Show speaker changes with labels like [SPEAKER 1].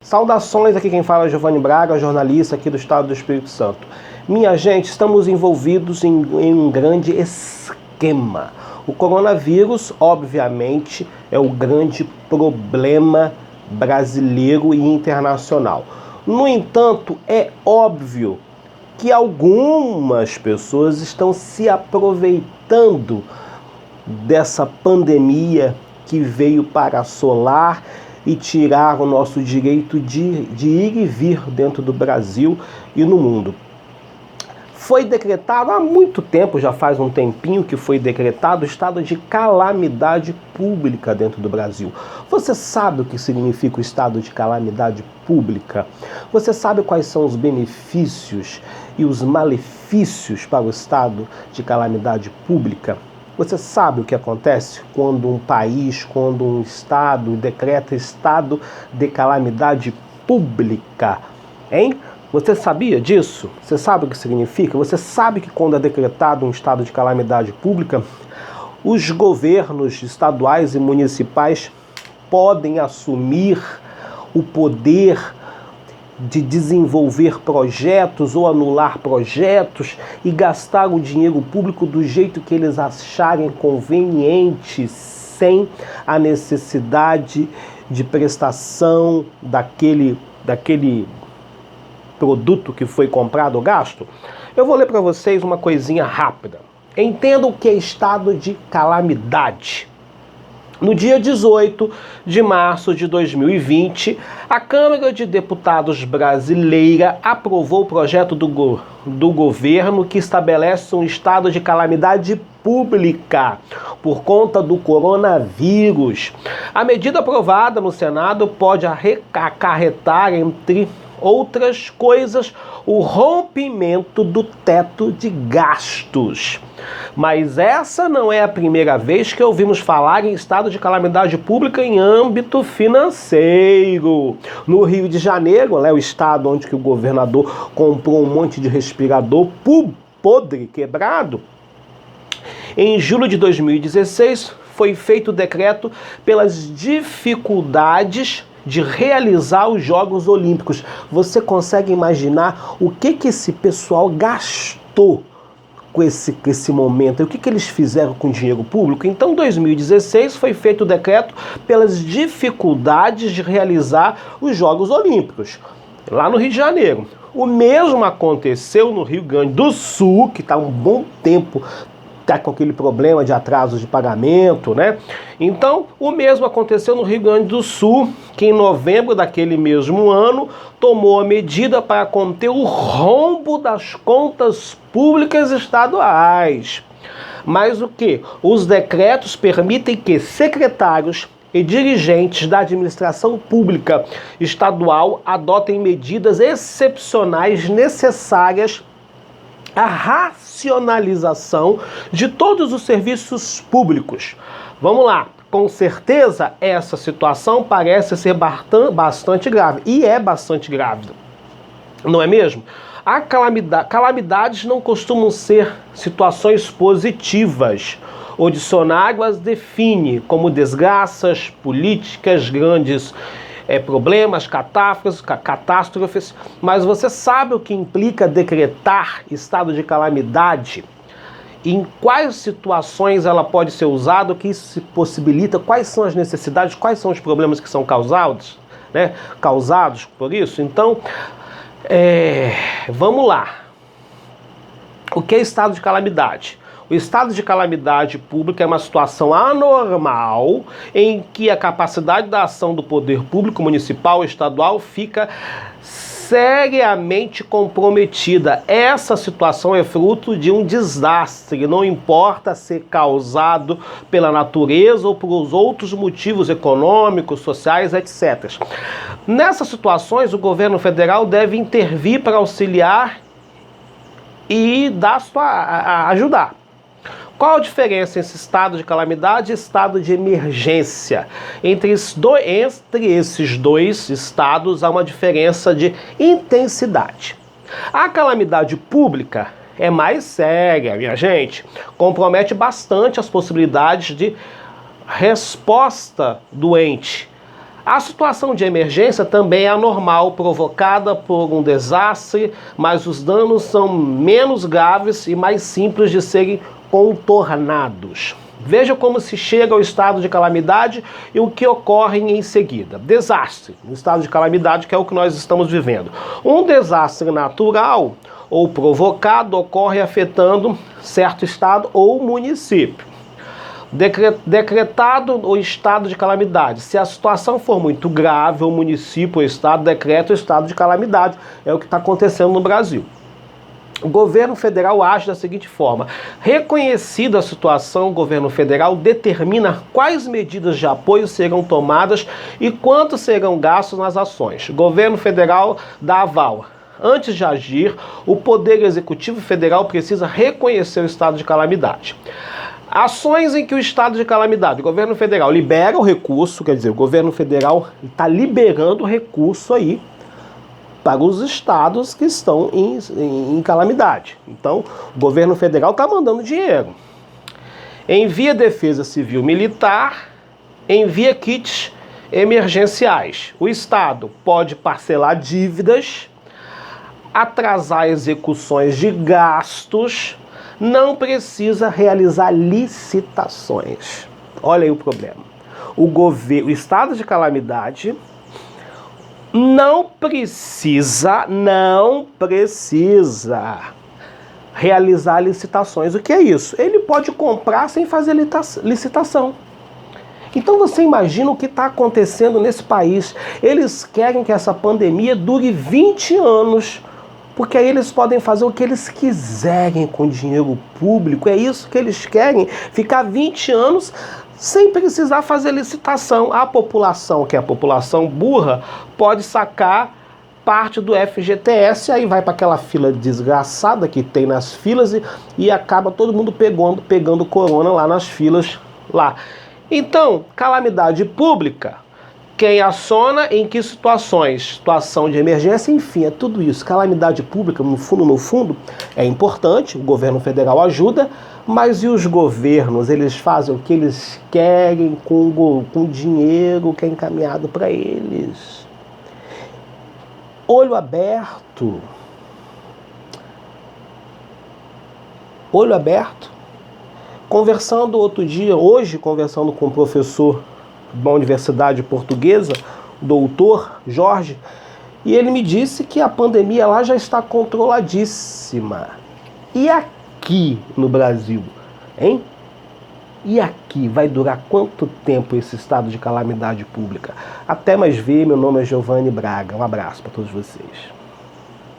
[SPEAKER 1] Saudações, aqui quem fala é Giovanni Braga, jornalista aqui do estado do Espírito Santo. Minha gente, estamos envolvidos em um grande esquema. O coronavírus, obviamente, é o grande problema brasileiro e internacional. No entanto, é óbvio que algumas pessoas estão se aproveitando dessa pandemia que veio para assolar e tirar o nosso direito de ir e vir dentro do Brasil e no mundo. Foi decretado há muito tempo, já faz um tempinho que foi decretado o estado de calamidade pública dentro do Brasil. Você sabe o que significa o estado de calamidade pública? Você sabe quais são os benefícios e os malefícios para o estado de calamidade pública? Você sabe o que acontece quando um país, quando um estado decreta estado de calamidade pública, hein? Você sabia disso? Você sabe o que significa? Você sabe que quando é decretado um estado de calamidade pública, os governos estaduais e municipais podem assumir o poder de desenvolver projetos ou anular projetos e gastar o dinheiro público do jeito que eles acharem conveniente, sem a necessidade de prestação daquele produto que foi comprado ou gasto. Eu vou ler para vocês uma coisinha rápida. Entendam o que é estado de calamidade. No dia 18 de março de 2020, a Câmara de Deputados brasileira aprovou o projeto do governo que estabelece um estado de calamidade pública por conta do coronavírus. A medida aprovada no Senado pode acarretar, entre outras coisas, o rompimento do teto de gastos. Mas essa não é a primeira vez que ouvimos falar em estado de calamidade pública em âmbito financeiro. No Rio de Janeiro, o estado onde que o governador comprou um monte de respirador podre, quebrado, em julho de 2016 foi feito o decreto pelas dificuldades de realizar os Jogos Olímpicos. Você consegue imaginar o que esse pessoal gastou com esse momento? O que eles fizeram com o dinheiro público? Então, em 2016, foi feito o decreto pelas dificuldades de realizar os Jogos Olímpicos, lá no Rio de Janeiro. O mesmo aconteceu no Rio Grande do Sul, que está há um bom tempo com aquele problema de atraso de pagamento, né? Então, o mesmo aconteceu no Rio Grande do Sul, que em novembro daquele mesmo ano tomou a medida para conter o rombo das contas públicas estaduais. Mas o que? Os decretos permitem que secretários e dirigentes da administração pública estadual adotem medidas excepcionais necessárias à racionalização de todos os serviços públicos. Vamos lá, com certeza essa situação parece ser bastante grave, e é bastante grave, não é mesmo? Calamidades não costumam ser situações positivas. O dicionário as define como desgraças políticas, grandes problemas, catástrofes, mas você sabe o que implica decretar estado de calamidade? Em quais situações ela pode ser usada, o que isso se possibilita, quais são as necessidades, quais são os problemas que são causados por isso? Então, vamos lá. O que é estado de calamidade? O estado de calamidade pública é uma situação anormal em que a capacidade da ação do poder público municipal, estadual, fica seriamente comprometida. Essa situação é fruto de um desastre, não importa ser causado pela natureza ou por outros motivos econômicos, sociais, etc. Nessas situações, o governo federal deve intervir para auxiliar e ajudar. Qual a diferença entre estado de calamidade e estado de emergência? Entre esses dois estados há uma diferença de intensidade. A calamidade pública é mais séria, minha gente. Compromete bastante as possibilidades de resposta do ente. A situação de emergência também é anormal, provocada por um desastre, mas os danos são menos graves e mais simples de serem contornados. Veja como se chega ao estado de calamidade e o que ocorre em seguida. Desastre, o estado de calamidade, que é o que nós estamos vivendo. Um desastre natural ou provocado ocorre afetando certo estado ou município. Decretado o estado de calamidade. Se a situação for muito grave, o município ou o estado decreta o estado de calamidade. É o que está acontecendo no Brasil. O governo federal age da seguinte forma: reconhecida a situação, o governo federal determina quais medidas de apoio serão tomadas e quanto serão gastos nas ações. O governo federal dá aval. Antes de agir, o Poder Executivo Federal precisa reconhecer o estado de calamidade. Ações em que o estado de calamidade, o governo federal libera o recurso, quer dizer, o governo federal está liberando o recurso aí para os estados que estão em calamidade. Então, o governo federal está mandando dinheiro. Envia defesa civil militar, envia kits emergenciais. O estado pode parcelar dívidas, atrasar execuções de gastos, não precisa realizar licitações. Olha aí o problema. O estado de calamidade não precisa realizar licitações. O que é isso? Ele pode comprar sem fazer licitação. Então você imagina o que está acontecendo nesse país. Eles querem que essa pandemia dure 20 anos, porque aí eles podem fazer o que eles quiserem com dinheiro público. É isso que eles querem, ficar 20 anos sem precisar fazer licitação. A população, que é a população burra, pode sacar parte do FGTS, aí vai para aquela fila desgraçada que tem nas filas e acaba todo mundo pegando corona lá nas filas lá. Então, calamidade pública, quem aciona, em que situações? Situação de emergência, enfim, é tudo isso. Calamidade pública, no fundo, é importante, o governo federal ajuda, mas e os governos? Eles fazem o que eles querem com o dinheiro que é encaminhado para eles. Olho aberto. Olho aberto. Hoje conversando com um professor de uma universidade portuguesa, o doutor Jorge, e ele me disse que a pandemia lá já está controladíssima. E aqui no Brasil, hein? E aqui vai durar quanto tempo esse estado de calamidade pública? Até mais ver, meu nome é Giovanni Braga. Um abraço para todos vocês.